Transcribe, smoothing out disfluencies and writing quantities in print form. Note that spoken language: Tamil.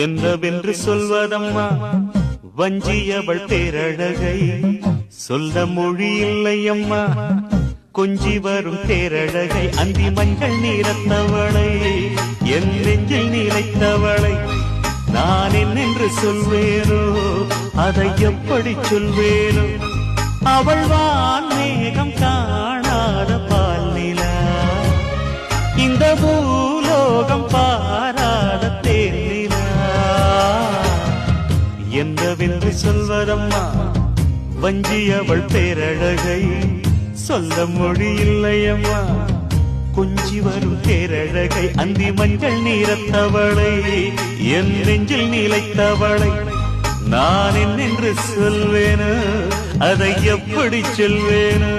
என்னவென்று சொல்வதம்மா வஞ்சியவள் பேரழகை சொல்ல மொழி இல்லையம்மா கொஞ்சி வரும் தேரழகை அந்தி மஞ்சள் நீரத்தவளை என் நெஞ்சில் நிலைத்தவளை நான் என்னென்று சொல்வேனோ அதை எப்படி சொல்வேனோ அவள் வான் மேகம் காணாத பால் நிலா இந்த பூலோகம் பாராத தேனிலா என்னவென்று சொல்வதம்மா வஞ்சியவள் பேரழகை சொல்ல மொழி இல்லையம்மா கொஞ்சி வரும் தேரழகை அந்தி மஞ்சள் நீரத்தவளை என் நெஞ்சில் நிலைத்தவளை நான் என்னென்று சொல்வேனோ அதை எப்படி சொல்வேனோ